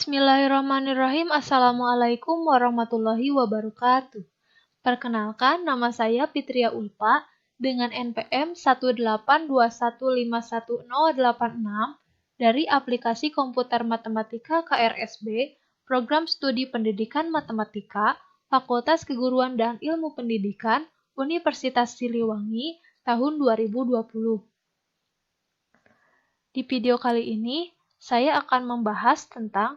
Bismillahirrahmanirrahim. Assalamualaikum warahmatullahi wabarakatuh. Perkenalkan, nama saya Fitria Ulfa dengan NPM 182151086 dari aplikasi komputer matematika KRSB, Program Studi Pendidikan Matematika, Fakultas Keguruan dan Ilmu Pendidikan, Universitas Siliwangi, tahun 2020. Di video kali ini, saya akan membahas tentang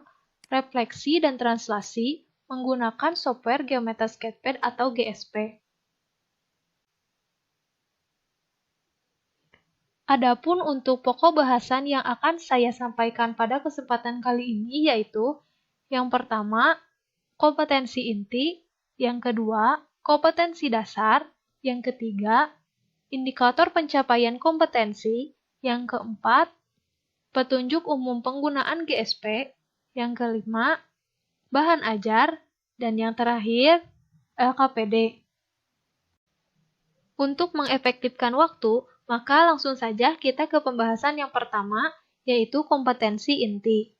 refleksi dan translasi menggunakan software Geometri Sketchpad atau GSP. Adapun untuk pokok bahasan yang akan saya sampaikan pada kesempatan kali ini yaitu yang pertama, kompetensi inti, yang kedua, kompetensi dasar, yang ketiga, indikator pencapaian kompetensi, yang keempat, petunjuk umum penggunaan GSP, yang kelima, bahan ajar, dan yang terakhir, LKPD. Untuk mengefektifkan waktu, maka langsung saja kita ke pembahasan yang pertama, yaitu kompetensi inti.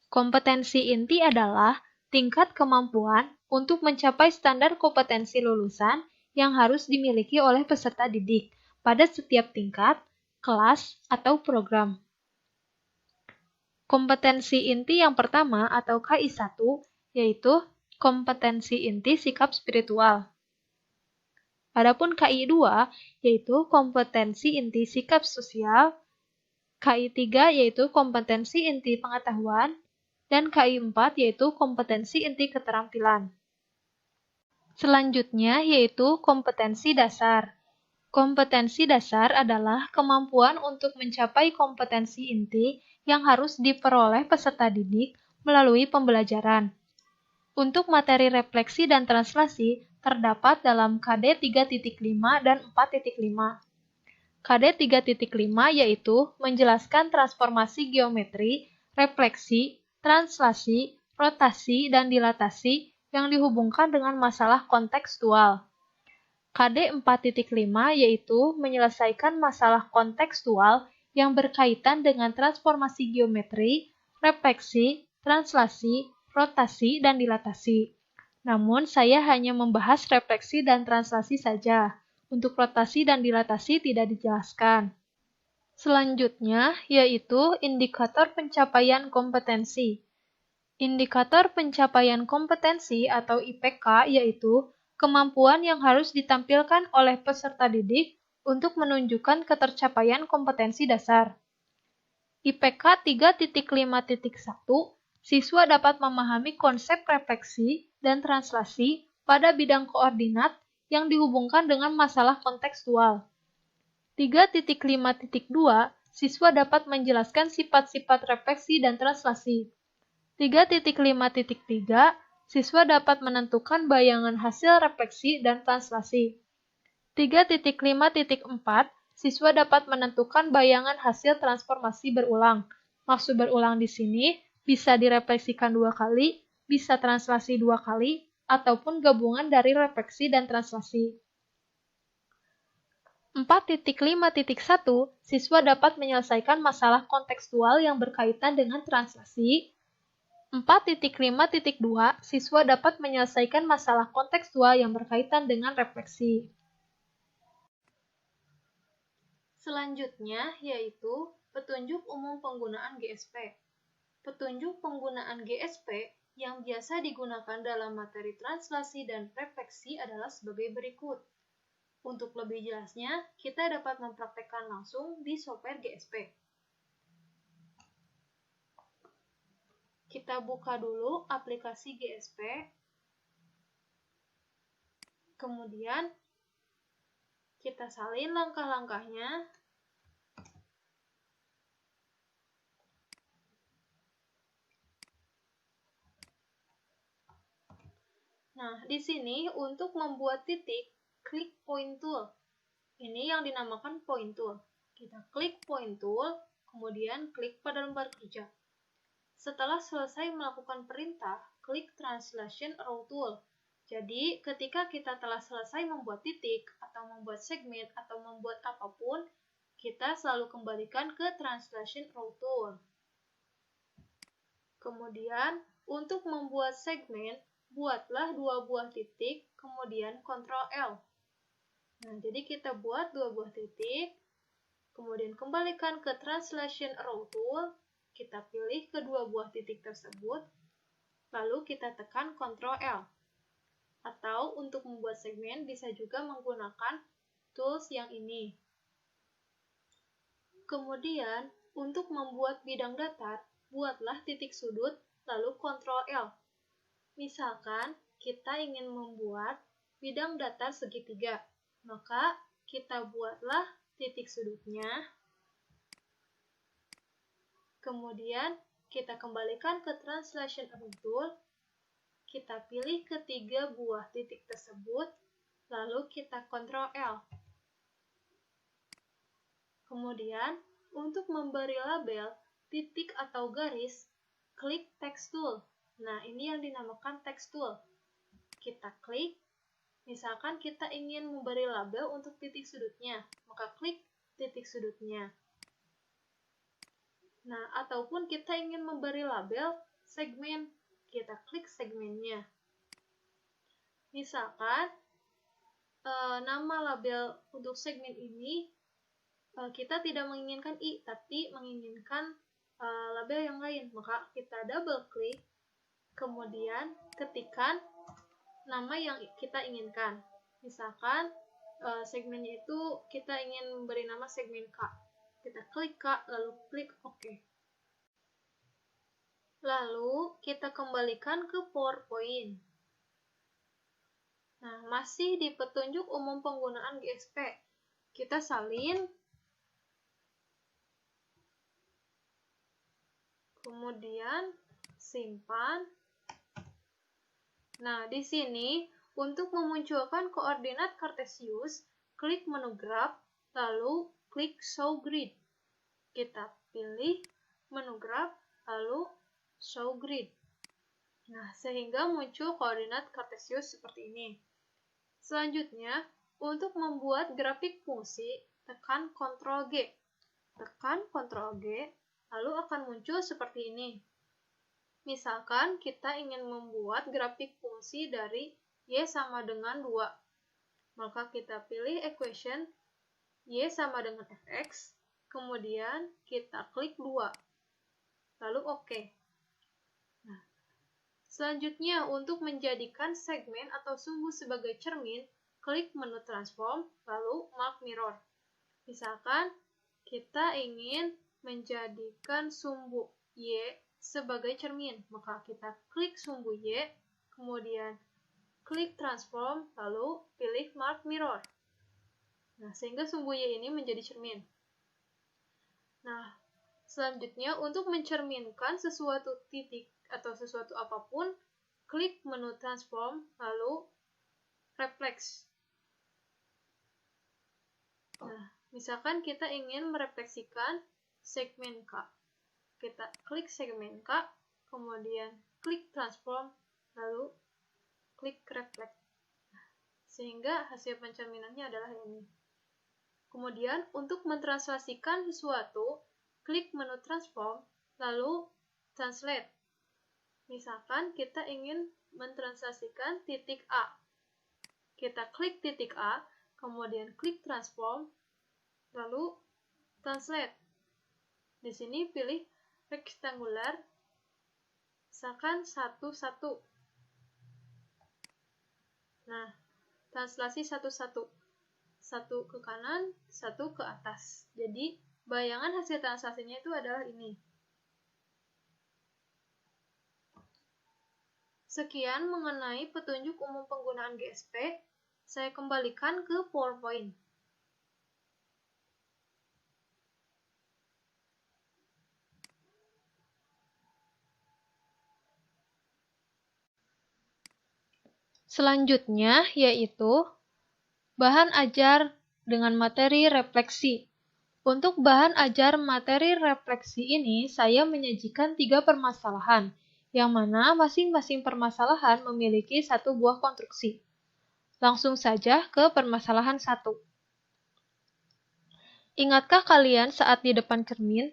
Kompetensi inti adalah tingkat kemampuan untuk mencapai standar kompetensi lulusan yang harus dimiliki oleh peserta didik pada setiap tingkat, kelas, atau program. Kompetensi inti yang pertama atau KI1 yaitu kompetensi inti sikap spiritual. Adapun KI2 yaitu kompetensi inti sikap sosial, KI3 yaitu kompetensi inti pengetahuan, dan KI4 yaitu kompetensi inti keterampilan. Selanjutnya yaitu kompetensi dasar. Kompetensi dasar adalah kemampuan untuk mencapai kompetensi inti yang harus diperoleh peserta didik melalui pembelajaran. Untuk materi refleksi dan translasi terdapat dalam KD 3.5 dan 4.5. KD 3.5 yaitu menjelaskan transformasi geometri, refleksi, translasi, rotasi, dan dilatasi yang dihubungkan dengan masalah kontekstual. KD 4.5 yaitu menyelesaikan masalah kontekstual yang berkaitan dengan transformasi geometri, refleksi, translasi, rotasi, dan dilatasi. Namun, saya hanya membahas refleksi dan translasi saja. Untuk rotasi dan dilatasi tidak dijelaskan. Selanjutnya, yaitu indikator pencapaian kompetensi. Indikator pencapaian kompetensi atau IPK yaitu kemampuan yang harus ditampilkan oleh peserta didik untuk menunjukkan ketercapaian kompetensi dasar. IPK 3.5.1, siswa dapat memahami konsep refleksi dan translasi pada bidang koordinat yang dihubungkan dengan masalah kontekstual. 3.5.2, siswa dapat menjelaskan sifat-sifat refleksi dan translasi. 3.5.3, siswa dapat menentukan bayangan hasil refleksi dan translasi. 3.5.4, siswa dapat menentukan bayangan hasil transformasi berulang. Maksud berulang di sini bisa direfleksikan 2 kali, bisa translasi 2 kali, ataupun gabungan dari refleksi dan translasi. 4.5.1, siswa dapat menyelesaikan masalah kontekstual yang berkaitan dengan translasi. 4.5.2, siswa dapat menyelesaikan masalah kontekstual yang berkaitan dengan refleksi. Selanjutnya yaitu petunjuk umum penggunaan GSP. Petunjuk penggunaan GSP yang biasa digunakan dalam materi translasi dan refleksi adalah sebagai berikut. Untuk lebih jelasnya, kita dapat mempraktekkan langsung di software GSP. Kita buka dulu aplikasi GSP. Kemudian, kita salin langkah-langkahnya. Nah, di sini untuk membuat titik, klik point tool. Ini yang dinamakan point tool. Kita klik point tool, kemudian klik pada lembar kerja. Setelah selesai melakukan perintah, klik translation row tool. Jadi, ketika kita telah selesai membuat titik, atau membuat segmen, atau membuat apapun, kita selalu kembalikan ke translation row tool. Kemudian, untuk membuat segmen, buatlah 2 buah titik, kemudian Ctrl L. Nah, jadi kita buat 2 buah titik, kemudian kembalikan ke Translation Arrow Tool, kita pilih kedua buah titik tersebut, lalu kita tekan Ctrl L. Atau untuk membuat segmen bisa juga menggunakan tools yang ini. Kemudian, untuk membuat bidang datar, buatlah titik sudut, lalu Ctrl L. Misalkan, kita ingin membuat bidang datar segitiga, maka kita buatlah titik sudutnya. Kemudian, kita kembalikan ke Translation Arrow Tool, kita pilih ketiga buah titik tersebut, lalu kita Ctrl L. Kemudian, untuk memberi label titik atau garis, klik Text Tool. Nah, ini yang dinamakan Text Tool. Kita klik, misalkan kita ingin memberi label untuk titik sudutnya, maka klik titik sudutnya. Nah, ataupun kita ingin memberi label segmen, kita klik segmennya. Misalkan, nama label untuk segmen ini, kita tidak menginginkan I, tapi menginginkan label yang lain, maka kita double klik, kemudian ketikkan nama yang kita inginkan. Misalkan segmennya itu kita ingin memberi nama segmen K. Kita klik K, lalu klik OK. Lalu kita kembalikan ke PowerPoint. Nah, masih di petunjuk umum penggunaan GSP. Kita salin, kemudian simpan. Nah, di sini untuk memunculkan koordinat kartesius, klik menu graph, lalu klik show grid. Kita pilih menu graph, lalu show grid. Nah, sehingga muncul koordinat kartesius seperti ini. Selanjutnya, untuk membuat grafik fungsi, tekan Ctrl G. Tekan Ctrl G, lalu akan muncul seperti ini. Misalkan kita ingin membuat grafik fungsi dari Y sama dengan 2. Maka kita pilih equation Y sama dengan Fx, kemudian kita klik 2. Lalu OK. Nah, selanjutnya, untuk menjadikan segmen atau sumbu sebagai cermin, klik menu transform, lalu mark mirror. Misalkan, kita ingin menjadikan sumbu Y sebagai cermin, maka kita klik sumbu Y, kemudian klik transform, lalu pilih mark mirror. Nah, sehingga sumbu Y ini menjadi cermin. Nah, selanjutnya untuk mencerminkan sesuatu titik atau sesuatu apapun, klik menu transform, lalu reflex. Nah, misalkan kita ingin merefleksikan segmen K. Kita klik segmen K, kemudian klik transform, lalu klik reflect. Sehingga hasil pencerminannya adalah ini. Kemudian, untuk mentranslasikan sesuatu, klik menu transform, lalu translate. Misalkan kita ingin mentranslasikan titik A. Kita klik titik A, kemudian klik transform, lalu translate. Di sini pilih rectangular, misalkan 1, 1. Nah, translasi 1, 1. 1 ke kanan, 1 ke atas. Jadi, bayangan hasil translasinya itu adalah ini. Sekian mengenai petunjuk umum penggunaan GSP. Saya kembalikan ke PowerPoint. Selanjutnya yaitu bahan ajar dengan materi refleksi. Untuk bahan ajar materi refleksi ini, saya menyajikan 3 permasalahan, yang mana masing-masing permasalahan memiliki 1 buah konstruksi. Langsung saja ke permasalahan 1. Ingatkah kalian saat di depan cermin,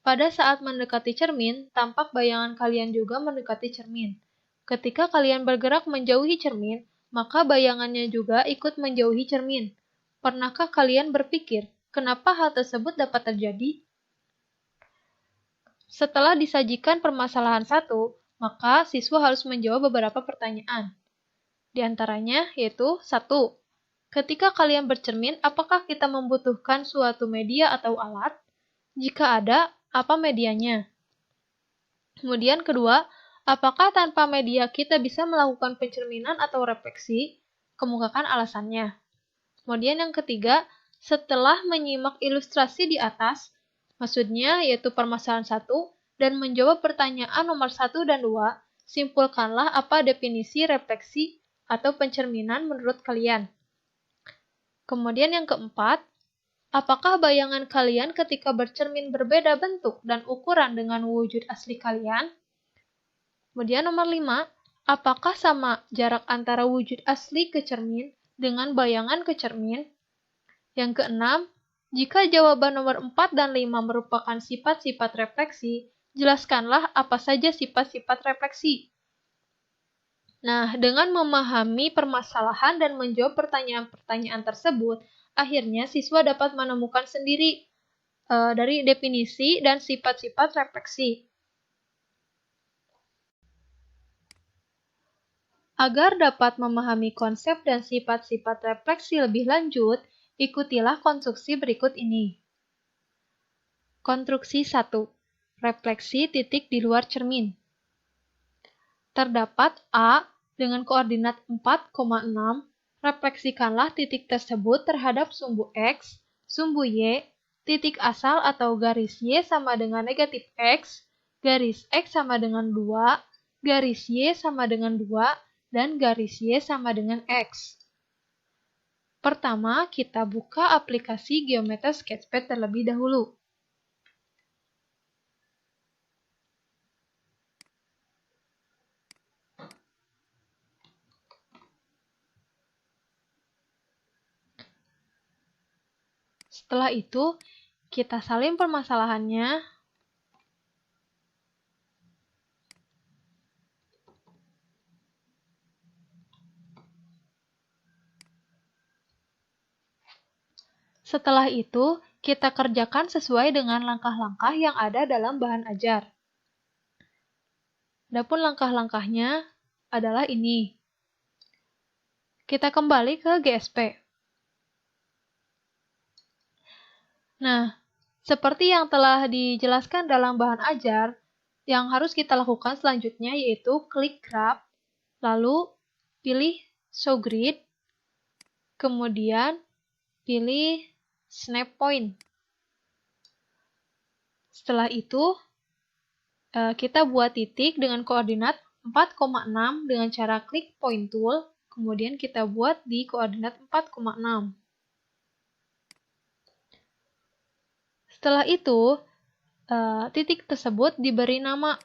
Pada saat mendekati cermin, tampak bayangan kalian juga mendekati cermin. Ketika kalian bergerak menjauhi cermin, maka bayangannya juga ikut menjauhi cermin. Pernahkah kalian berpikir, kenapa hal tersebut dapat terjadi? Setelah disajikan permasalahan satu, maka siswa harus menjawab beberapa pertanyaan. Di antaranya yaitu 1. Ketika kalian bercermin, apakah kita membutuhkan suatu media atau alat? Jika ada, apa medianya? Kemudian kedua, apakah tanpa media kita bisa melakukan pencerminan atau refleksi? Kemukakan alasannya. Kemudian yang ketiga, setelah menyimak ilustrasi di atas, maksudnya yaitu permasalahan 1, dan menjawab pertanyaan nomor 1 dan 2, simpulkanlah apa definisi refleksi atau pencerminan menurut kalian. Kemudian yang keempat, apakah bayangan kalian ketika bercermin berbeda bentuk dan ukuran dengan wujud asli kalian? Kemudian nomor 5, apakah sama jarak antara wujud asli ke cermin dengan bayangan ke cermin? Yang keenam, jika jawaban nomor 4 dan 5 merupakan sifat-sifat refleksi, jelaskanlah apa saja sifat-sifat refleksi. Nah, dengan memahami permasalahan dan menjawab pertanyaan-pertanyaan tersebut, akhirnya siswa dapat menemukan sendiri dari definisi dan sifat-sifat refleksi. Agar dapat memahami konsep dan sifat-sifat refleksi lebih lanjut, ikutilah konstruksi berikut ini. Konstruksi 1. Refleksi titik di luar cermin. Terdapat A dengan koordinat 4,6, refleksikanlah titik tersebut terhadap sumbu X, sumbu Y, titik asal atau garis Y sama dengan negatif X, garis X sama dengan 2, garis Y sama dengan 2, dan garis Y sama dengan X. Pertama, kita buka aplikasi Geometry Sketchpad terlebih dahulu. Setelah itu, kita salin permasalahannya. Setelah itu, kita kerjakan sesuai dengan langkah-langkah yang ada dalam bahan ajar. Adapun langkah-langkahnya adalah ini. Kita kembali ke GSP. Nah, seperti yang telah dijelaskan dalam bahan ajar, yang harus kita lakukan selanjutnya yaitu klik grab, lalu pilih show grid, kemudian pilih snap point. Setelah itu, kita buat titik dengan koordinat 4,6 dengan cara klik point tool, kemudian kita buat di koordinat 4,6. Setelah itu, titik tersebut diberi nama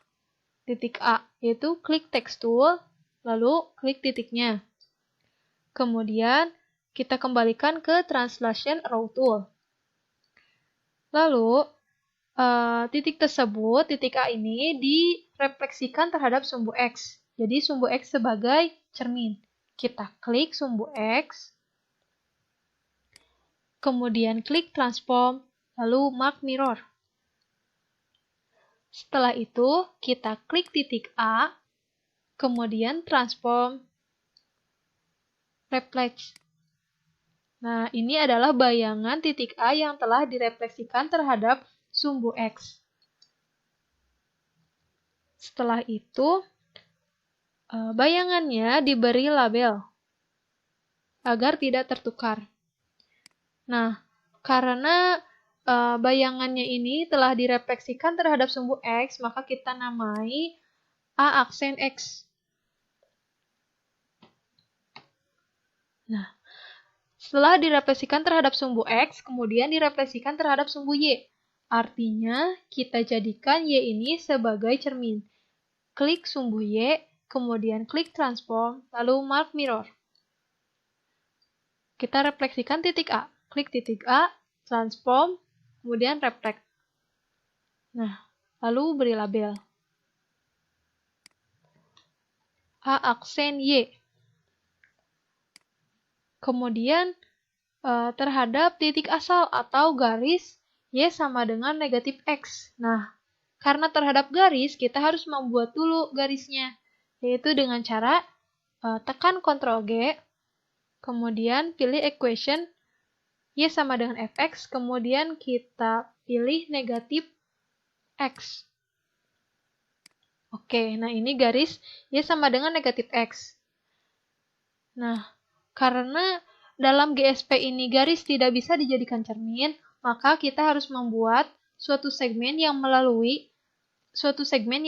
titik A, yaitu klik text tool, lalu klik titiknya. Kemudian, kita kembalikan ke translation arrow tool. Lalu, titik tersebut, titik A ini direfleksikan terhadap sumbu X. Jadi, sumbu X sebagai cermin. Kita klik sumbu X, kemudian klik transform, lalu mark mirror. Setelah itu, kita klik titik A, kemudian transform, reflect. Nah, ini adalah bayangan titik A yang telah direfleksikan terhadap sumbu X. Setelah itu, bayangannya diberi label agar tidak tertukar. Nah, karena bayangannya ini telah direfleksikan terhadap sumbu X, maka kita namai A aksen X. Nah, setelah direfleksikan terhadap sumbu X, kemudian direfleksikan terhadap sumbu Y. Artinya, kita jadikan Y ini sebagai cermin. Klik sumbu Y, kemudian klik transform, lalu mark mirror. Kita refleksikan titik A. Klik titik A, transform, kemudian reflect. Nah, lalu beri label. A aksen Y. Kemudian, terhadap titik asal atau garis, Y sama dengan negatif X. Nah, karena terhadap garis, kita harus membuat dulu garisnya, yaitu dengan cara tekan Ctrl G, kemudian pilih equation, Y sama dengan fx, kemudian kita pilih negatif X. Oke, nah ini garis Y sama dengan negatif X. Nah, karena dalam GSP ini garis tidak bisa dijadikan cermin, maka kita harus membuat suatu segmen yang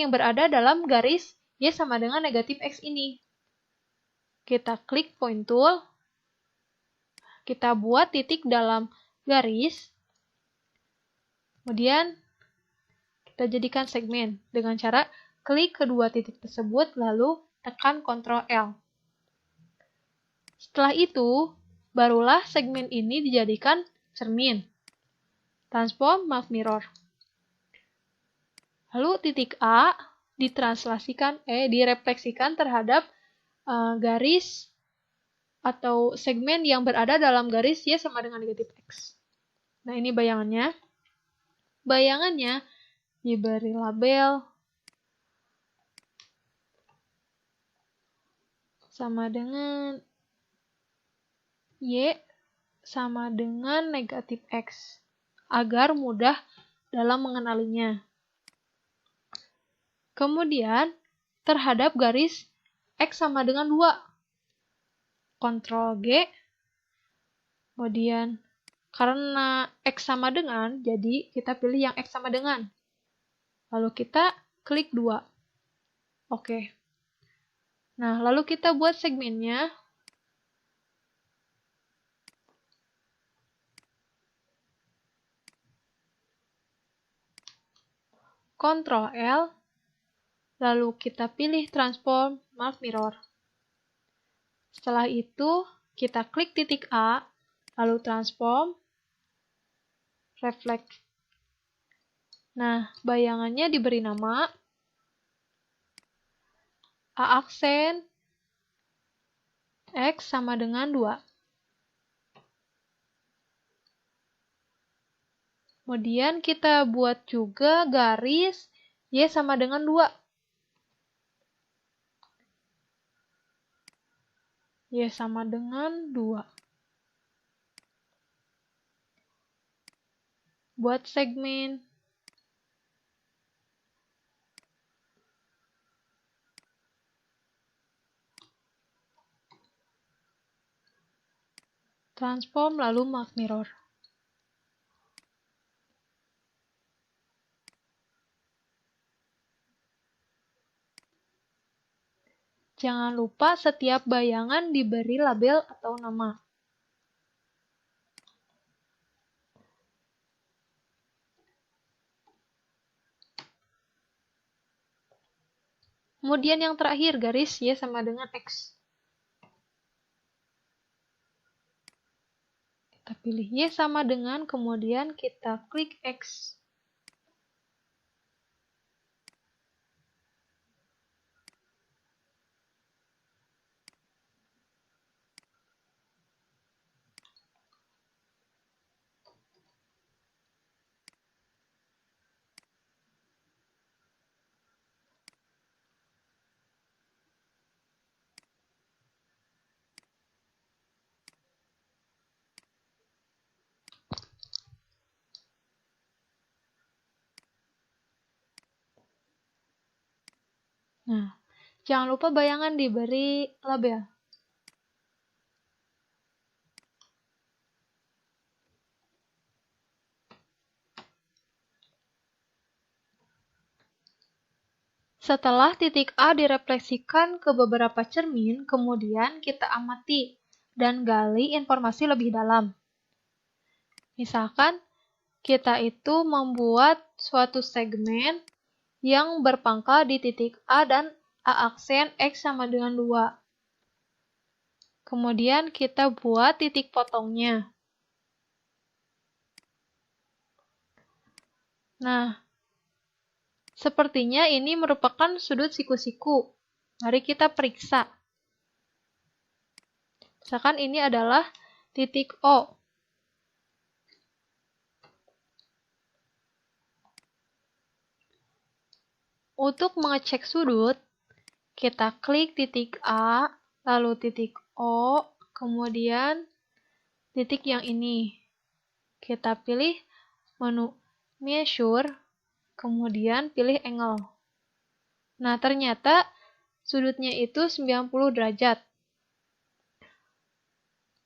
berada dalam garis Y sama dengan negatif X ini. Kita klik point tool, kita buat titik dalam garis, kemudian kita jadikan segmen dengan cara klik kedua titik tersebut, lalu tekan Ctrl L. Setelah itu, barulah segmen ini dijadikan cermin. Transform Map Mirror. Lalu titik A direfleksikan terhadap garis atau segmen yang berada dalam garis Y sama dengan negatif X. Nah, ini bayangannya. Bayangannya diberi label sama dengan Y sama dengan negatif X, agar mudah dalam mengenalinya. Kemudian, terhadap garis X sama dengan 2, Ctrl G, kemudian karena X sama dengan, jadi kita pilih yang X sama dengan. Lalu kita klik 2. Oke. Nah, lalu kita buat segmennya. Ctrl L, lalu kita pilih Transform Map Mirror. Setelah itu, kita klik titik A, lalu Transform, Reflect. Nah, bayangannya diberi nama A aksen X sama dengan 2. Kemudian kita buat juga garis Y sama dengan 2. Y sama dengan 2. Buat segmen. Transform lalu Map Mirror. Jangan lupa setiap bayangan diberi label atau nama. Kemudian yang terakhir, garis Y sama dengan X. Kita pilih Y sama dengan, kemudian kita klik X. Nah, jangan lupa bayangan diberi label. Setelah titik A direfleksikan ke beberapa cermin, kemudian kita amati dan gali informasi lebih dalam. Misalkan, kita itu membuat suatu segmen yang berpangkal di titik A dan A aksen X sama dengan 2. Kemudian kita buat titik potongnya. Nah, Sepertinya ini merupakan sudut siku-siku. Mari kita periksa. Misalkan ini adalah titik O. Untuk mengecek sudut, kita klik titik A, lalu titik O, kemudian titik yang ini. Kita pilih menu Measure, kemudian pilih Angle. Nah, ternyata sudutnya itu 90 derajat.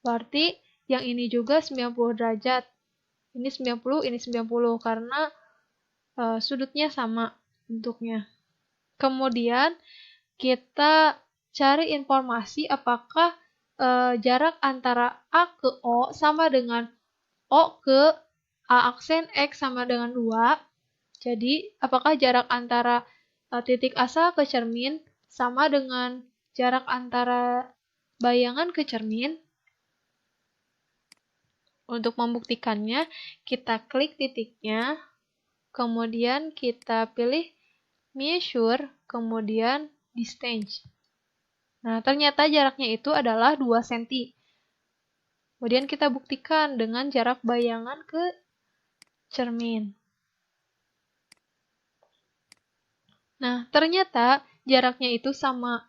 Berarti yang ini juga 90 derajat. Ini 90, ini 90, karena sudutnya sama bentuknya. Kemudian kita cari informasi apakah jarak antara A ke O sama dengan O ke A aksen X sama dengan 2. Jadi, apakah jarak antara titik asal ke cermin sama dengan jarak antara bayangan ke cermin? Untuk membuktikannya, kita klik titiknya, kemudian kita pilih Measure, kemudian Distance. Nah, ternyata jaraknya itu adalah 2 cm. Kemudian kita buktikan dengan jarak bayangan ke cermin. Nah, ternyata jaraknya itu sama.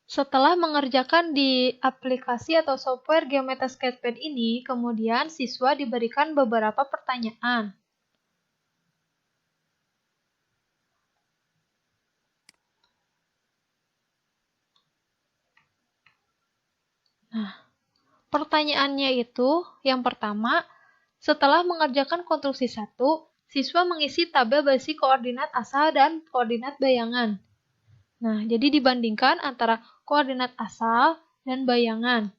Setelah mengerjakan di aplikasi atau software Geometry Sketchpad ini, kemudian siswa diberikan beberapa pertanyaan. Nah, pertanyaannya itu, yang pertama, setelah mengerjakan konstruksi 1, siswa mengisi tabel berisi koordinat asal dan koordinat bayangan. Nah, jadi dibandingkan antara koordinat asal dan bayangan.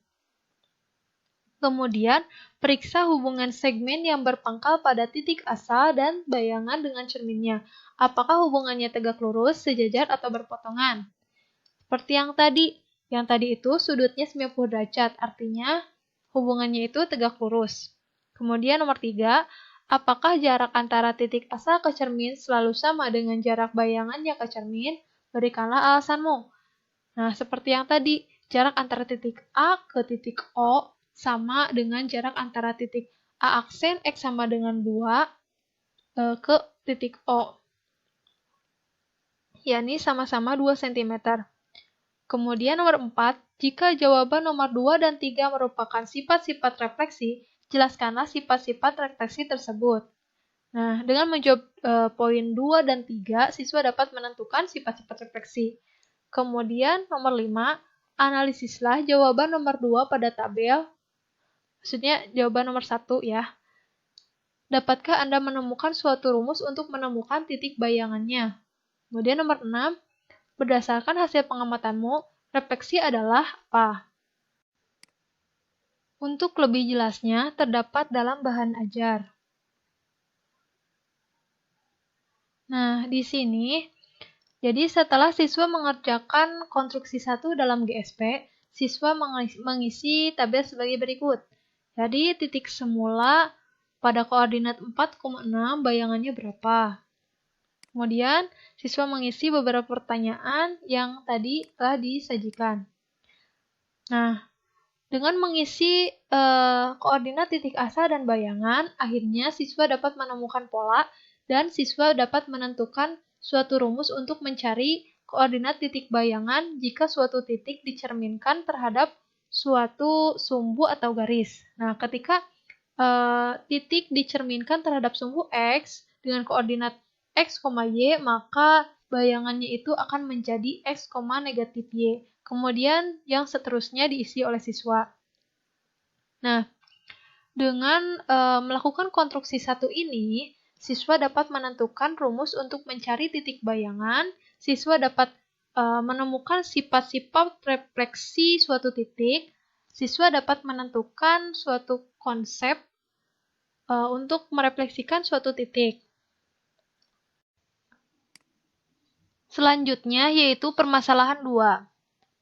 Kemudian, periksa hubungan segmen yang berpangkal pada titik asal dan bayangan dengan cerminnya. Apakah hubungannya tegak lurus, sejajar, atau berpotongan? Seperti yang tadi itu sudutnya 90 derajat, artinya hubungannya itu tegak lurus. Kemudian nomor 3, apakah jarak antara titik asal ke cermin selalu sama dengan jarak bayangannya ke cermin? Berikanlah alasanmu. Nah, seperti yang tadi, jarak antara titik A ke titik O sama dengan jarak antara titik A aksen X sama dengan 2 ke titik O. Yakni sama-sama 2 cm. Kemudian nomor 4, jika jawaban nomor 2 dan 3 merupakan sifat-sifat refleksi, jelaskanlah sifat-sifat refleksi tersebut. Nah, dengan menjawab poin 2 dan 3, siswa dapat menentukan sifat-sifat refleksi. Kemudian nomor 5, analisislah jawaban nomor 2 pada tabel. Maksudnya jawaban nomor 1 ya. Dapatkah Anda menemukan suatu rumus untuk menemukan titik bayangannya? Kemudian nomor 6, berdasarkan hasil pengamatanmu, refleksi adalah apa? Untuk lebih jelasnya, terdapat dalam bahan ajar. Nah, di sini, jadi setelah siswa mengerjakan konstruksi 1 dalam GSP, siswa mengisi tabel sebagai berikut. Jadi, titik semula pada koordinat 4,6 bayangannya berapa? Kemudian, siswa mengisi beberapa pertanyaan yang tadi telah disajikan. Nah, dengan mengisi koordinat titik asal dan bayangan, akhirnya siswa dapat menemukan pola dan siswa dapat menentukan suatu rumus untuk mencari koordinat titik bayangan jika suatu titik dicerminkan terhadap suatu sumbu atau garis. Nah, ketika titik dicerminkan terhadap sumbu X dengan koordinat X, Y, maka bayangannya itu akan menjadi X, negatif Y. Kemudian yang seterusnya diisi oleh siswa. Nah, dengan melakukan konstruksi 1 ini, siswa dapat menentukan rumus untuk mencari titik bayangan, siswa dapat menemukan sifat-sifat refleksi suatu titik, siswa dapat menentukan suatu konsep untuk merefleksikan suatu titik. Selanjutnya yaitu permasalahan 2.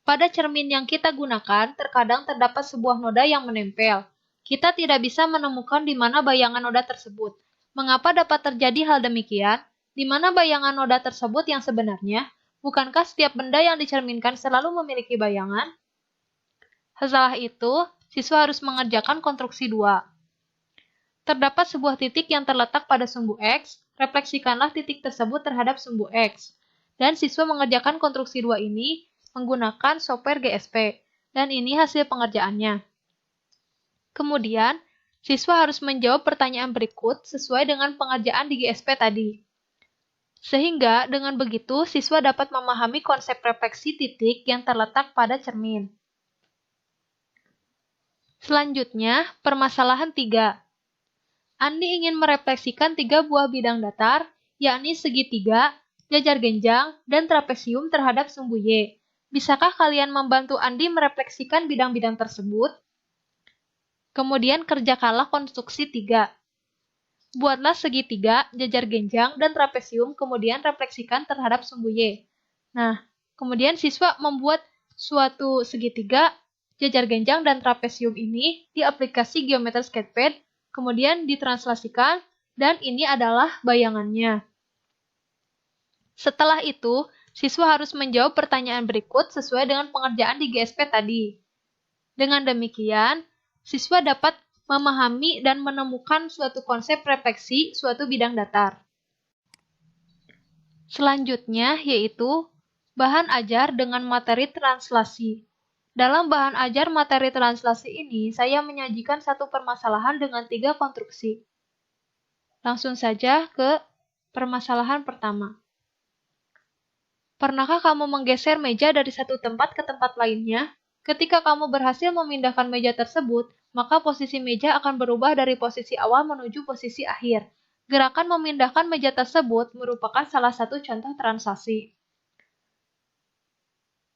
Pada cermin yang kita gunakan, terkadang terdapat sebuah noda yang menempel. Kita tidak bisa menemukan di mana bayangan noda tersebut. Mengapa dapat terjadi hal demikian? Di mana bayangan noda tersebut yang sebenarnya? Bukankah setiap benda yang dicerminkan selalu memiliki bayangan? Setelah itu, siswa harus mengerjakan konstruksi 2. Terdapat sebuah titik yang terletak pada sumbu X, refleksikanlah titik tersebut terhadap sumbu X. Dan siswa mengerjakan konstruksi 2 ini menggunakan software GSP. Dan ini hasil pengerjaannya. Kemudian, siswa harus menjawab pertanyaan berikut sesuai dengan pengerjaan di GSP tadi. Sehingga, dengan begitu, siswa dapat memahami konsep refleksi titik yang terletak pada cermin. Selanjutnya, permasalahan 3. Andi ingin merefleksikan 3 buah bidang datar, yakni segitiga, jajar genjang, dan trapesium terhadap sumbu Y. Bisakah kalian membantu Andi merefleksikan bidang-bidang tersebut? Kemudian kerjakanlah konstruksi 3. Buatlah segitiga, jajar genjang, dan trapesium, kemudian refleksikan terhadap sumbu Y. Nah, kemudian siswa membuat suatu segitiga, jajar genjang, dan trapesium ini di aplikasi Geometry Sketchpad, kemudian ditranslasikan, dan ini adalah bayangannya. Setelah itu, siswa harus menjawab pertanyaan berikut sesuai dengan pengerjaan di GSP tadi. Dengan demikian, siswa dapat memahami dan menemukan suatu konsep refleksi suatu bidang datar. Selanjutnya yaitu bahan ajar dengan materi translasi. Dalam bahan ajar materi translasi ini, saya menyajikan satu permasalahan dengan 3 konstruksi. Langsung saja ke permasalahan pertama. Pernahkah kamu menggeser meja dari satu tempat ke tempat lainnya? Ketika kamu berhasil memindahkan meja tersebut, maka posisi meja akan berubah dari posisi awal menuju posisi akhir. Gerakan memindahkan meja tersebut merupakan salah satu contoh translasi.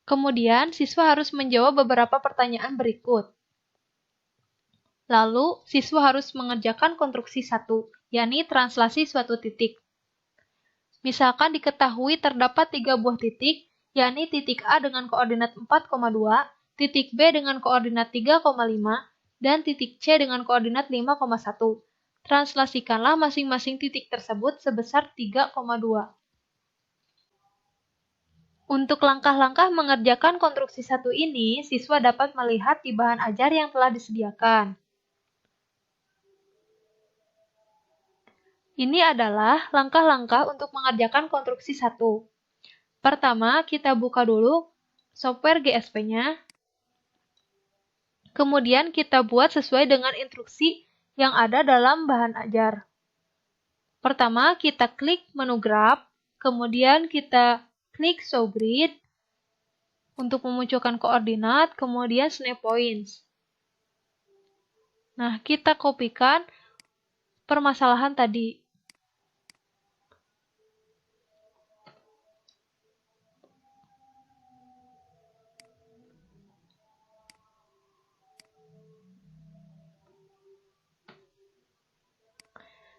Kemudian, siswa harus menjawab beberapa pertanyaan berikut. Lalu, siswa harus mengerjakan konstruksi 1, yakni translasi suatu titik. Misalkan diketahui terdapat 3 buah titik, yakni titik A dengan koordinat 4,2, titik B dengan koordinat 3,5, dan titik C dengan koordinat 5,1. Translasikanlah masing-masing titik tersebut sebesar 3,2. Untuk langkah-langkah mengerjakan konstruksi 1 ini, siswa dapat melihat di bahan ajar yang telah disediakan. Ini adalah langkah-langkah untuk mengerjakan konstruksi 1. Pertama, kita buka dulu software GSP-nya. Kemudian kita buat sesuai dengan instruksi yang ada dalam bahan ajar. Pertama, kita klik menu graph, kemudian kita klik show grid untuk memunculkan koordinat, kemudian snap points. Nah, kita kopikan permasalahan tadi.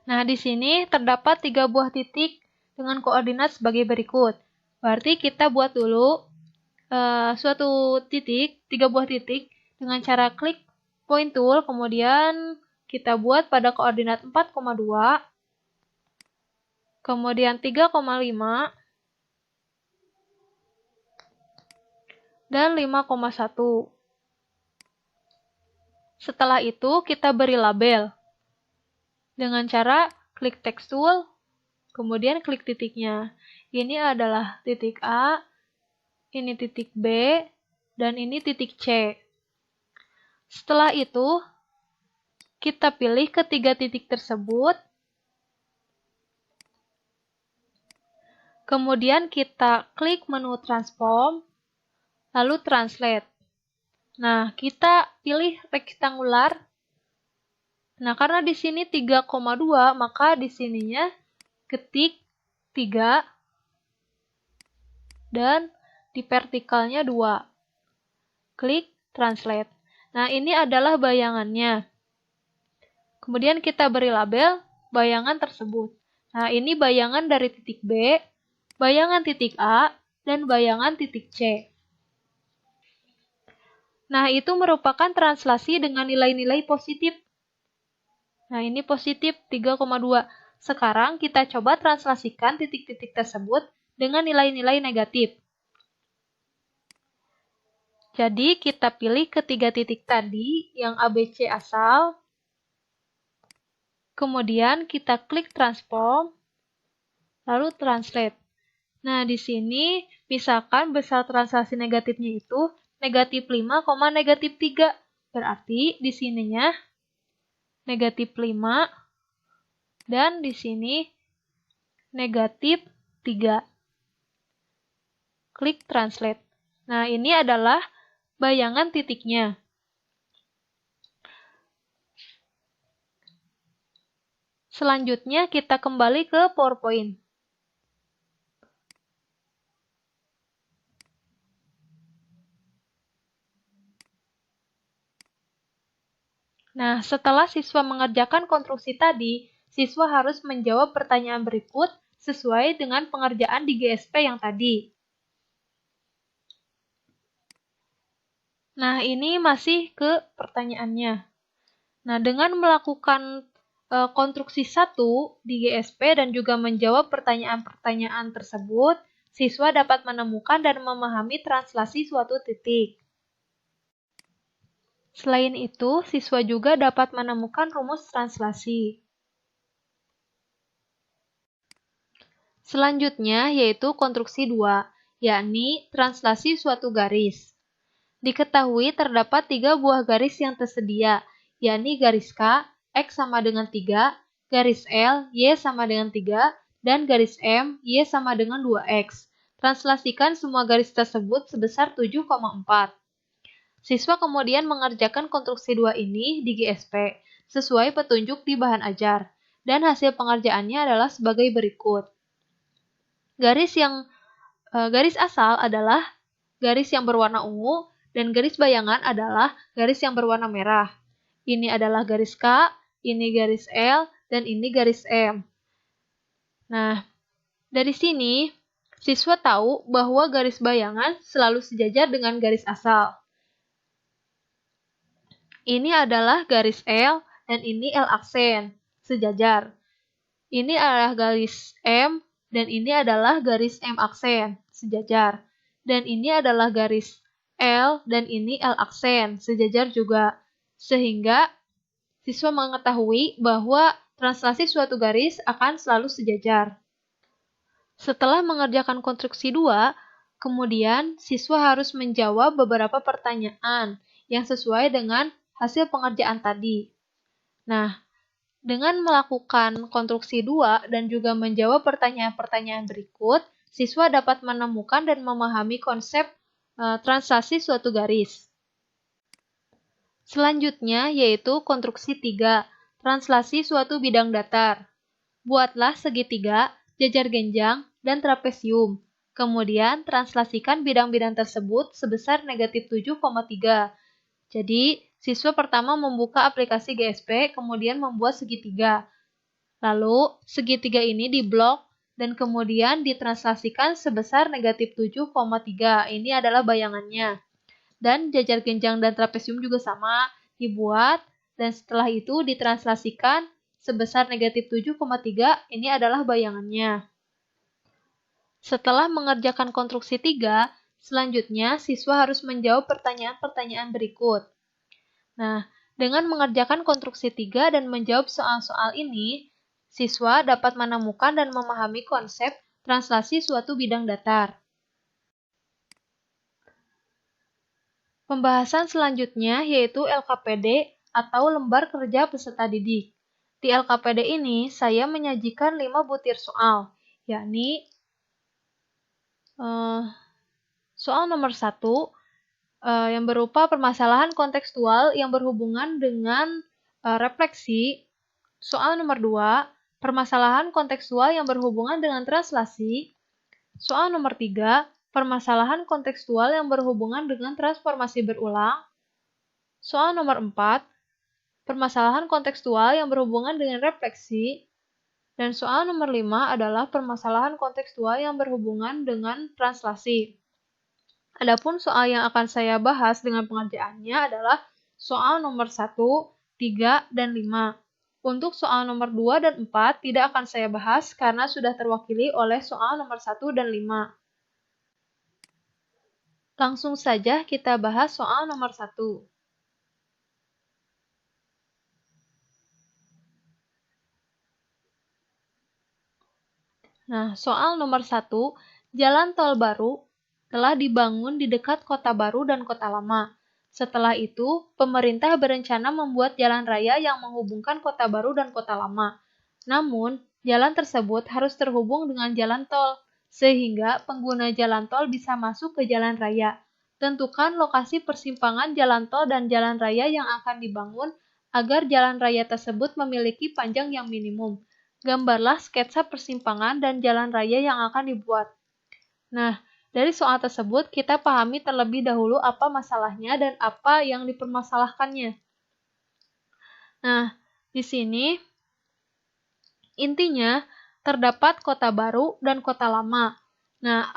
Nah, di sini terdapat 3 buah titik dengan koordinat sebagai berikut. Berarti kita buat dulu suatu titik, 3 buah titik, dengan cara klik point tool, kemudian kita buat pada koordinat 4,2, kemudian 3,5, dan 5,1. Setelah itu, kita beri label dengan cara klik text tool, kemudian klik titiknya. Ini adalah titik A, ini titik B, dan ini titik C. Setelah itu, kita pilih ketiga titik tersebut, kemudian kita klik menu transform, lalu translate. Nah, kita pilih rektangular. Nah, karena di sini 3,2, maka di sininya ketik 3 dan di vertikalnya 2. Klik translate. Nah, ini adalah bayangannya. Kemudian kita beri label bayangan tersebut. Nah, ini bayangan dari titik B, bayangan titik A, dan bayangan titik C. Nah, itu merupakan translasi dengan nilai-nilai positif. Nah, ini positif 3,2. Sekarang kita coba translasikan titik-titik tersebut dengan nilai-nilai negatif. Jadi kita pilih ketiga titik tadi yang ABC asal, kemudian kita klik transform, lalu translate. Nah, di sini misalkan besar translasi negatifnya itu negatif 5, negatif 3. Berarti di sininya negatif 5 dan di sini negatif 3. Klik translate. Nah, ini adalah bayangan titiknya. Selanjutnya kita kembali ke PowerPoint. Nah, setelah siswa mengerjakan konstruksi tadi, siswa harus menjawab pertanyaan berikut sesuai dengan pengerjaan di GSP yang tadi. Nah, ini masih ke pertanyaannya. Nah, dengan melakukan konstruksi 1 di GSP dan juga menjawab pertanyaan-pertanyaan tersebut, siswa dapat menemukan dan memahami translasi suatu titik. Selain itu, siswa juga dapat menemukan rumus translasi. Selanjutnya yaitu konstruksi 2, yakni translasi suatu garis. Diketahui terdapat 3 buah garis yang tersedia, yakni garis K, X sama dengan 3, garis L, Y sama dengan 3, dan garis M, Y sama dengan 2X. Translasikan semua garis tersebut sebesar 7,4. Siswa kemudian mengerjakan konstruksi 2 ini di GSP, sesuai petunjuk di bahan ajar, dan hasil pengerjaannya adalah sebagai berikut. Garis asal adalah garis yang berwarna ungu, dan garis bayangan adalah garis yang berwarna merah. Ini adalah garis K, ini garis L, dan ini garis M. Nah, dari sini, siswa tahu bahwa garis bayangan selalu sejajar dengan garis asal. Ini adalah garis L, dan ini L aksen, sejajar. Ini adalah garis M, dan ini adalah garis M aksen, sejajar. Dan ini adalah garis L, dan ini L aksen, sejajar juga. Sehingga siswa mengetahui bahwa translasi suatu garis akan selalu sejajar. Setelah mengerjakan konstruksi 2, kemudian siswa harus menjawab beberapa pertanyaan yang sesuai dengan hasil pengerjaan tadi. Nah, dengan melakukan konstruksi 2 dan juga menjawab pertanyaan-pertanyaan berikut, siswa dapat menemukan dan memahami konsep translasi suatu garis. Selanjutnya yaitu konstruksi 3, translasi suatu bidang datar. Buatlah segitiga, jajar genjang, dan trapesium. Kemudian translasikan bidang-bidang tersebut sebesar negatif 7,3. Jadi, siswa pertama membuka aplikasi GSP, kemudian membuat segitiga. Lalu, segitiga ini diblok dan kemudian ditranslasikan sebesar negatif 7,3. Ini adalah bayangannya. Dan jajar genjang dan trapesium juga sama, dibuat, dan setelah itu ditranslasikan sebesar negatif 7,3. Ini adalah bayangannya. Setelah mengerjakan konstruksi 3, selanjutnya siswa harus menjawab pertanyaan-pertanyaan berikut. Nah, dengan mengerjakan konstruksi 3 dan menjawab soal-soal ini, siswa dapat menemukan dan memahami konsep translasi suatu bidang datar. Pembahasan selanjutnya yaitu LKPD atau Lembar Kerja Peserta Didik. Di LKPD ini, saya menyajikan 5 butir soal, yakni soal nomor 1, yang berupa permasalahan kontekstual yang berhubungan dengan refleksi. Soal nomor 2, permasalahan kontekstual yang berhubungan dengan translasi. Soal nomor 3, permasalahan kontekstual yang berhubungan dengan transformasi berulang. Soal nomor 4, permasalahan kontekstual yang berhubungan dengan refleksi. Dan soal nomor 5 adalah permasalahan kontekstual yang berhubungan dengan translasi. Adapun soal yang akan saya bahas dengan pengerjaannya adalah soal nomor 1, 3, dan 5. Untuk soal nomor 2 dan 4 tidak akan saya bahas karena sudah terwakili oleh soal nomor 1 dan 5. Langsung saja kita bahas soal nomor 1. Nah, soal nomor 1, jalan tol baru telah dibangun di dekat kota baru dan kota lama. Setelah itu, pemerintah berencana membuat jalan raya yang menghubungkan kota baru dan kota lama. Namun, jalan tersebut harus terhubung dengan jalan tol, sehingga pengguna jalan tol bisa masuk ke jalan raya. Tentukan lokasi persimpangan jalan tol dan jalan raya yang akan dibangun agar jalan raya tersebut memiliki panjang yang minimum. Gambarlah sketsa persimpangan dan jalan raya yang akan dibuat. Nah, dari soal tersebut kita pahami terlebih dahulu apa masalahnya dan apa yang dipermasalahkannya. Nah, di sini intinya terdapat kota baru dan kota lama. Nah,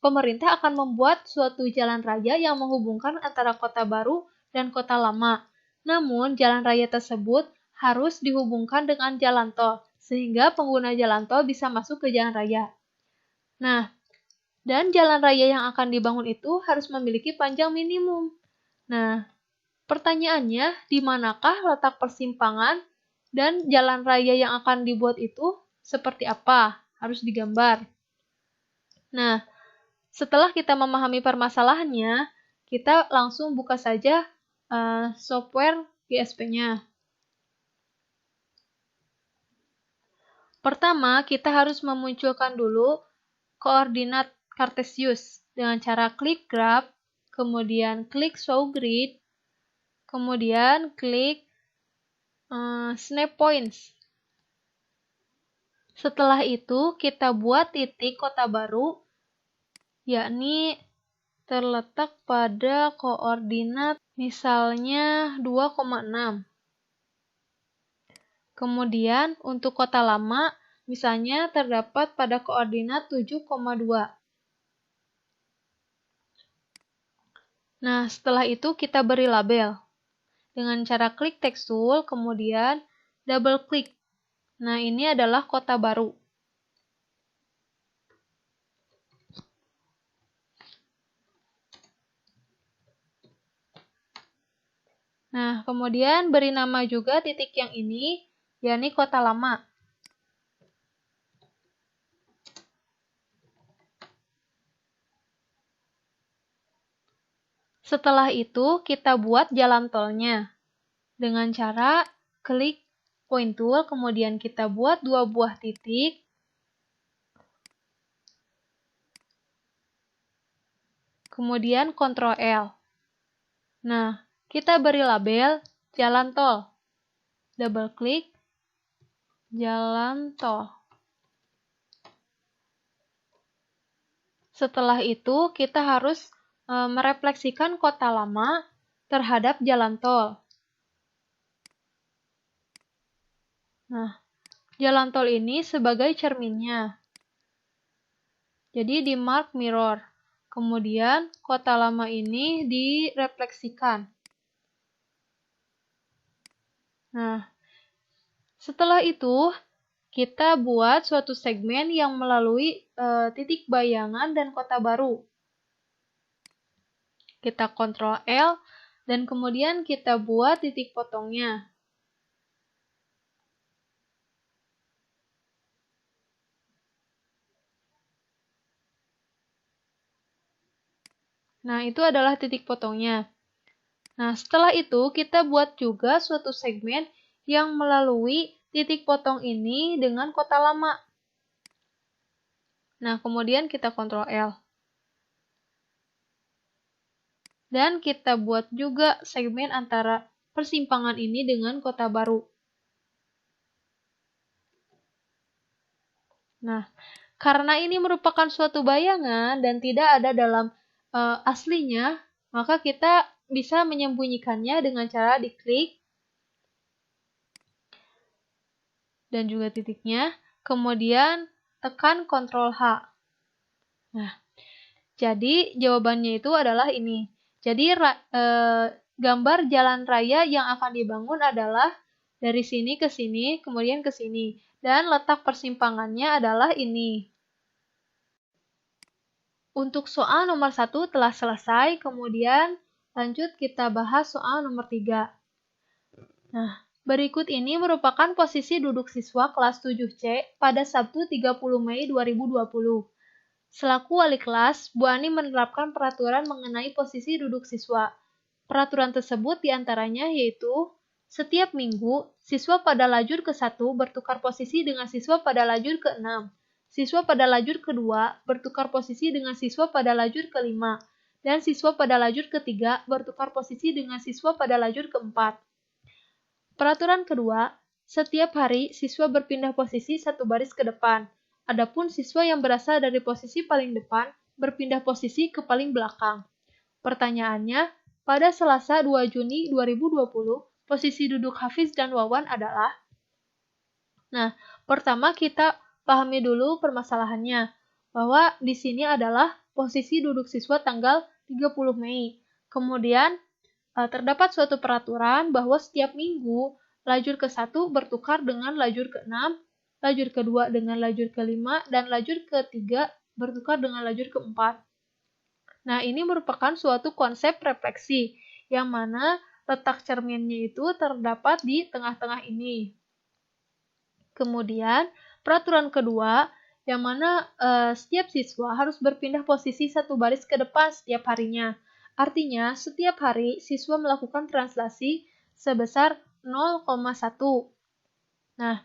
pemerintah akan membuat suatu jalan raya yang menghubungkan antara kota baru dan kota lama. Namun, jalan raya tersebut harus dihubungkan dengan jalan tol, sehingga pengguna jalan tol bisa masuk ke jalan raya. Nah, dan jalan raya yang akan dibangun itu harus memiliki panjang minimum. Nah, pertanyaannya, di manakah letak persimpangan dan jalan raya yang akan dibuat itu seperti apa? Harus digambar. Nah, setelah kita memahami permasalahannya, kita langsung buka saja software GSP-nya. Pertama, kita harus memunculkan dulu koordinat Cartesius dengan cara klik graph, kemudian klik show grid, kemudian klik snap points. Setelah itu, kita buat titik kota baru, yakni terletak pada koordinat misalnya 2,6. Kemudian, untuk kota lama, misalnya terdapat pada koordinat 7,2. Nah, setelah itu kita beri label. Dengan cara klik text tool, kemudian double klik. Nah, ini adalah kota baru. Nah, kemudian beri nama juga titik yang ini, yakni kota lama. Setelah itu, kita buat jalan tolnya. Dengan cara klik point tool, kemudian kita buat 2 buah titik. Kemudian Ctrl L. Nah, kita beri label jalan tol. Double klik jalan tol. Setelah itu, kita harus merefleksikan kota lama terhadap jalan tol. Nah, jalan tol ini sebagai cerminnya. Jadi di mark mirror. Kemudian kota lama ini direfleksikan. Nah, setelah itu kita buat suatu segmen yang melalui titik bayangan dan kota baru. Kita Ctrl L dan kemudian kita buat titik potongnya. Nah, itu adalah titik potongnya. Nah, setelah itu kita buat juga suatu segmen yang melalui titik potong ini dengan kota lama. Nah, kemudian kita Ctrl L. Dan kita buat juga segmen antara persimpangan ini dengan kota baru. Nah, karena ini merupakan suatu bayangan dan tidak ada dalam aslinya, maka kita bisa menyembunyikannya dengan cara diklik dan juga titiknya, kemudian tekan Ctrl H. Nah, jadi jawabannya itu adalah ini. Jadi gambar jalan raya yang akan dibangun adalah Dari sini ke sini, kemudian ke sini. Dan letak persimpangannya adalah ini. Untuk soal nomor 1 telah selesai, kemudian lanjut kita bahas soal nomor 3. Nah, berikut ini merupakan posisi duduk siswa kelas 7C pada Sabtu 30 Mei 2020. Selaku wali kelas, Bu Ani menerapkan peraturan mengenai posisi duduk siswa. Peraturan tersebut diantaranya yaitu, setiap minggu, siswa pada lajur ke-1 bertukar posisi dengan siswa pada lajur ke-6. Siswa pada lajur kedua bertukar posisi dengan siswa pada lajur ke-5. Dan siswa pada lajur ke-3 bertukar posisi dengan siswa pada lajur ke-4. Peraturan kedua, setiap hari siswa berpindah posisi satu baris ke depan. Adapun siswa yang berasal dari posisi paling depan berpindah posisi ke paling belakang. Pertanyaannya, pada Selasa 2 Juni 2020, posisi duduk Hafiz dan Wawan adalah? Nah, pertama kita pahami dulu permasalahannya, bahwa di sini adalah posisi duduk siswa tanggal 30 Mei. Kemudian, terdapat suatu peraturan bahwa setiap minggu, lajur ke-1 bertukar dengan lajur ke-6, lajur kedua dengan lajur ke-5, dan lajur ke-3 bertukar dengan lajur ke-4. Nah, ini merupakan suatu konsep refleksi, yang mana letak cerminnya itu terdapat di tengah-tengah ini. Kemudian, peraturan kedua, yang mana setiap siswa harus berpindah posisi satu baris ke depan setiap harinya. Artinya, setiap hari siswa melakukan translasi sebesar 0,1. Nah,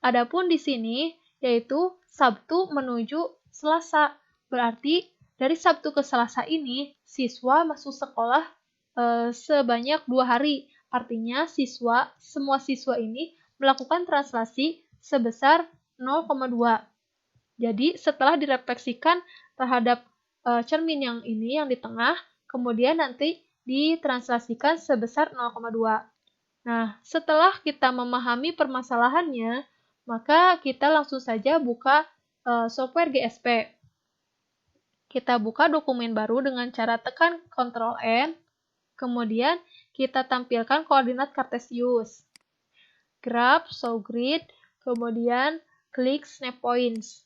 adapun di sini, yaitu Sabtu menuju Selasa. Berarti, dari Sabtu ke Selasa ini, siswa masuk sekolah sebanyak 2 hari. Artinya, semua siswa ini melakukan translasi sebesar 0,2. Jadi, setelah direfleksikan terhadap cermin yang ini, yang di tengah, kemudian nanti ditranslasikan sebesar 0,2. Nah, setelah kita memahami permasalahannya, maka kita langsung saja buka software GSP. Kita buka dokumen baru dengan cara tekan Ctrl N, kemudian kita tampilkan koordinat Cartesius. Graph, show grid, kemudian klik snap points.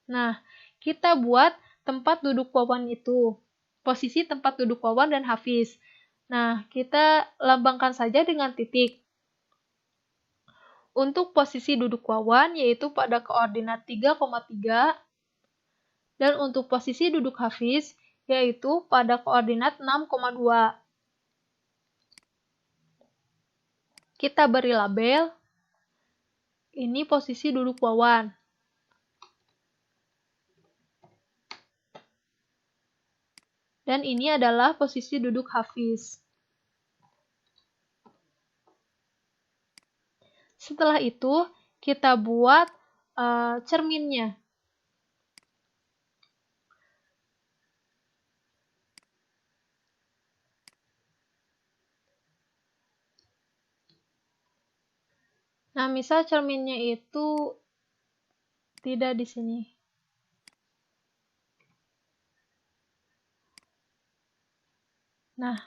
Nah, kita buat tempat duduk Wawan itu, posisi tempat duduk Wawan dan Hafiz. Nah, kita lambangkan saja dengan titik. Untuk posisi duduk Wawan, yaitu pada koordinat 3,3, dan untuk posisi duduk Hafiz, yaitu pada koordinat 6,2. Kita beri label, ini posisi duduk Wawan. Dan ini adalah posisi duduk Hafiz. Setelah itu, kita buat cerminnya. Nah, misal cerminnya itu tidak di sini. Nah,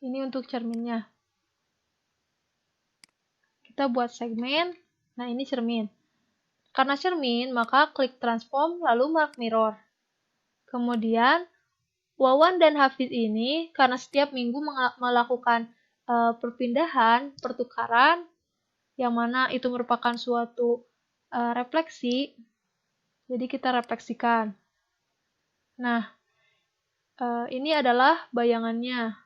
ini untuk cerminnya. Kita buat segmen. Nah, ini cermin. Karena cermin, maka klik transform lalu mark mirror. Kemudian, Wawan dan Hafiz ini karena setiap minggu melakukan perpindahan, pertukaran, yang mana itu merupakan suatu refleksi, jadi kita refleksikan. Nah, ini adalah bayangannya,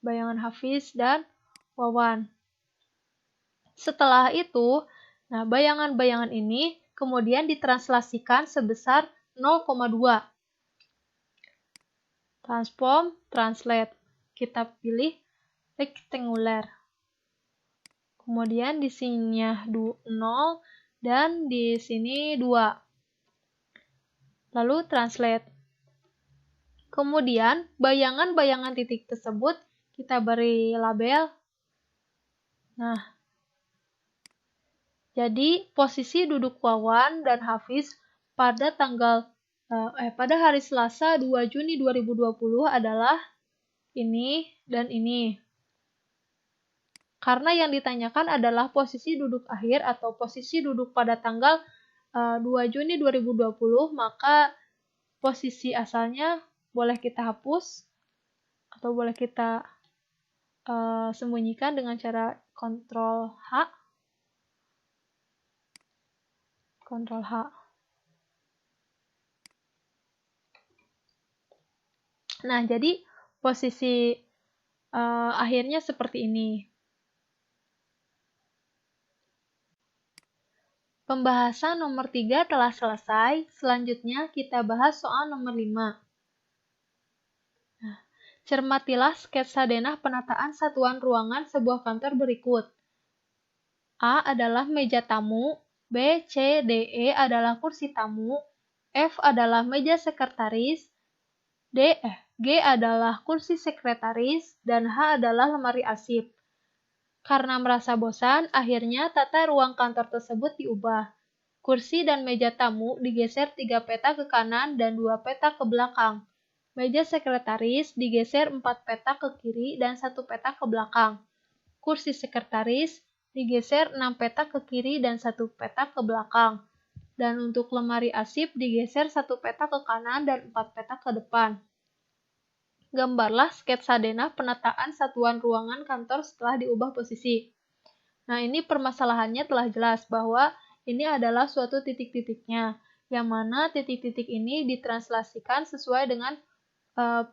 bayangan Hafiz dan Wawan. Setelah itu, nah bayangan-bayangan ini kemudian ditranslasikan sebesar 0,2. Transform, translate. Kita pilih rectangular. Kemudian di sininya 0 dan di sini 2. Lalu translate. Kemudian bayangan-bayangan titik tersebut kita beri label. Nah, jadi posisi duduk Wawan dan Hafiz pada pada hari Selasa 2 Juni 2020 adalah ini dan ini. Karena yang ditanyakan adalah posisi duduk akhir atau posisi duduk pada tanggal 2 Juni 2020, maka posisi asalnya boleh kita hapus atau boleh kita sembunyikan dengan cara Ctrl H. Ctrl H. Nah, jadi posisi akhirnya seperti ini. Pembahasan nomor 3 telah selesai. Selanjutnya kita bahas soal nomor 5. Nah, cermatilah sketsa denah penataan satuan ruangan sebuah kantor berikut. A adalah meja tamu, B, C, D, E adalah kursi tamu, F adalah meja sekretaris, G adalah kursi sekretaris, dan H adalah lemari arsip. Karena merasa bosan, akhirnya tata ruang kantor tersebut diubah. Kursi dan meja tamu digeser 3 peta ke kanan dan 2 peta ke belakang. Meja sekretaris digeser 4 peta ke kiri dan 1 peta ke belakang. Kursi sekretaris digeser 6 peta ke kiri dan 1 peta ke belakang. Dan untuk lemari arsip digeser 1 peta ke kanan dan 4 peta ke depan. Gambarlah sketsa denah penataan satuan ruangan kantor setelah diubah posisi. Nah, ini permasalahannya telah jelas bahwa ini adalah suatu titik-titiknya, yang mana titik-titik ini ditranslasikan sesuai dengan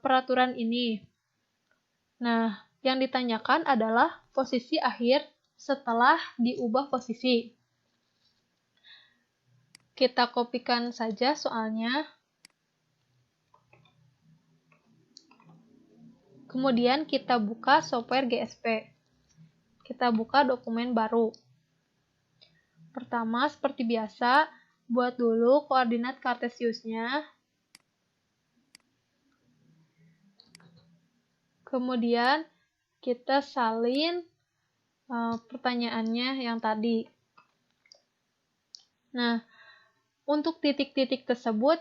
peraturan ini. Nah, yang ditanyakan adalah posisi akhir setelah diubah posisi. Kita kopikan saja soalnya. Kemudian kita buka software GSP. Kita buka dokumen baru. Pertama, seperti biasa, buat dulu koordinat kartesiusnya. Kemudian kita salin pertanyaannya yang tadi. Nah, untuk titik-titik tersebut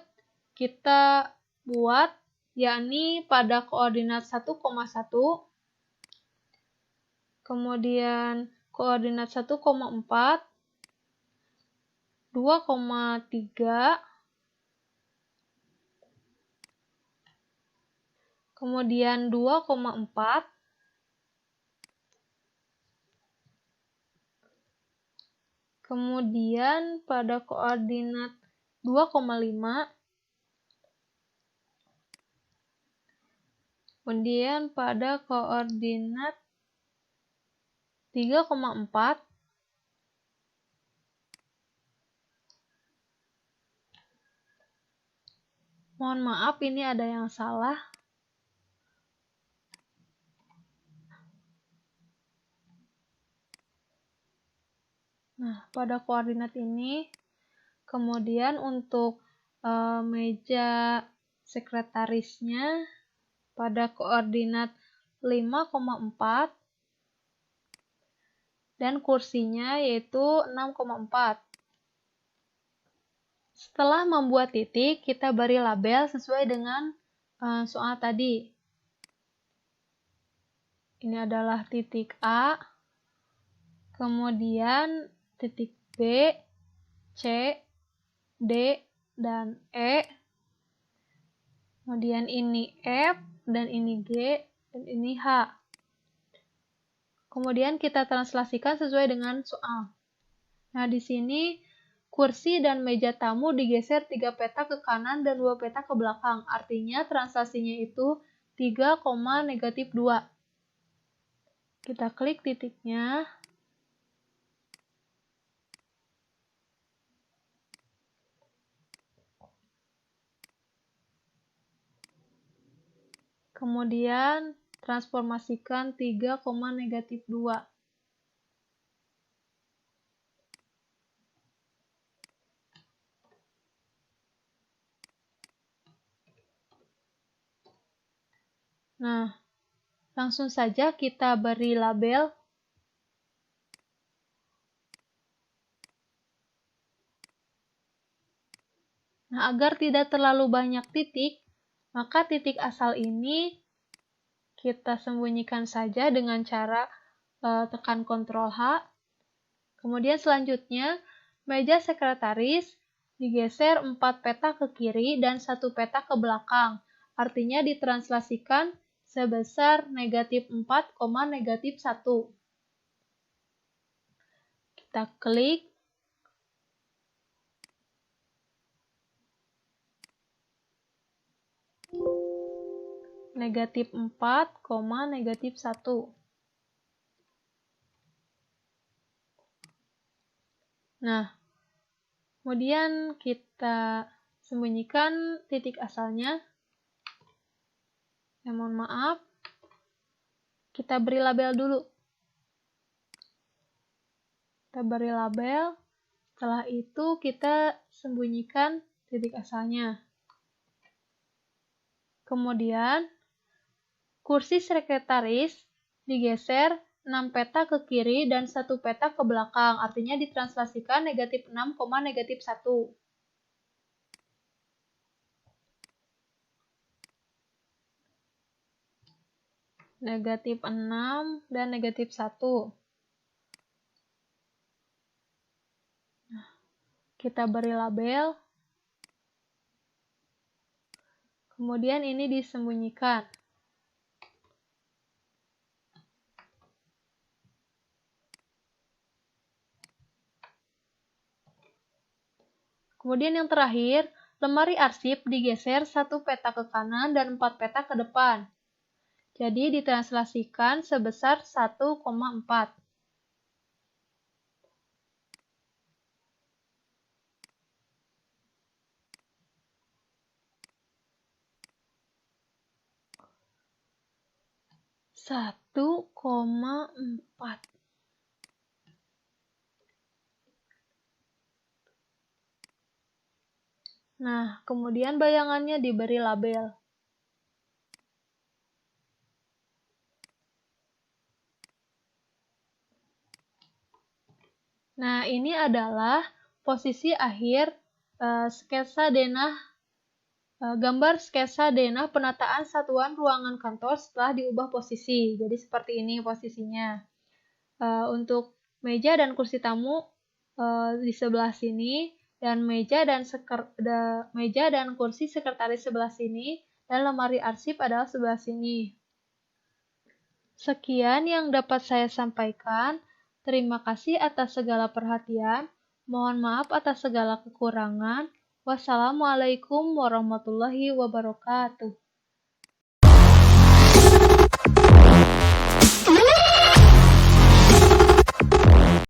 kita buat yakni pada koordinat 1,1, kemudian koordinat 1,4, 2,3, kemudian 2,4, kemudian pada koordinat 2,5, kemudian pada koordinat 3,4, mohon maaf ini ada yang salah. Nah, pada koordinat ini, kemudian untuk meja sekretarisnya pada koordinat 5,4 dan kursinya yaitu 6,4. Setelah membuat titik, kita beri label sesuai dengan soal tadi. Ini adalah titik A, kemudian titik B, C, D, dan E. Kemudian ini F, dan ini G, dan ini H. Kemudian kita translasikan sesuai dengan soal. Nah, di sini kursi dan meja tamu digeser 3 peta ke kanan dan 2 peta ke belakang. Artinya translasinya itu 3,-2. Kita klik titiknya. Kemudian transformasikan 3,-2. Nah, langsung saja kita beri label. Nah, agar tidak terlalu banyak titik, maka titik asal ini kita sembunyikan saja dengan cara tekan Ctrl H. Kemudian selanjutnya, meja sekretaris digeser 4 peta ke kiri dan 1 peta ke belakang. Artinya ditranslasikan sebesar negatif 4, negatif 1. Kita klik. Negatif 4, negatif 1. Nah, kemudian kita sembunyikan titik asalnya. Mohon maaf. Kita beri label dulu. Kita beri label. Setelah itu kita sembunyikan titik asalnya. Kemudian, kursi sekretaris digeser 6 peta ke kiri dan 1 peta ke belakang. Artinya ditranslasikan negatif 6, negatif 1. Negatif 6 dan negatif 1. Nah, kita beri label. Kemudian ini disembunyikan. Kemudian yang terakhir, lemari arsip digeser 1 peta ke kanan dan 4 peta ke depan. Jadi ditranslasikan sebesar 1,4. Satu koma empat. Nah, kemudian bayangannya diberi label. Nah, ini adalah posisi akhir gambar sketsa denah penataan satuan ruangan kantor setelah diubah posisi. Jadi seperti ini posisinya. Untuk meja dan kursi tamu di sebelah sini, dan meja dan kursi sekretaris sebelah sini, dan lemari arsip adalah sebelah sini. Sekian yang dapat saya sampaikan. Terima kasih atas segala perhatian. Mohon maaf atas segala kekurangan. Wassalamualaikum warahmatullahi wabarakatuh.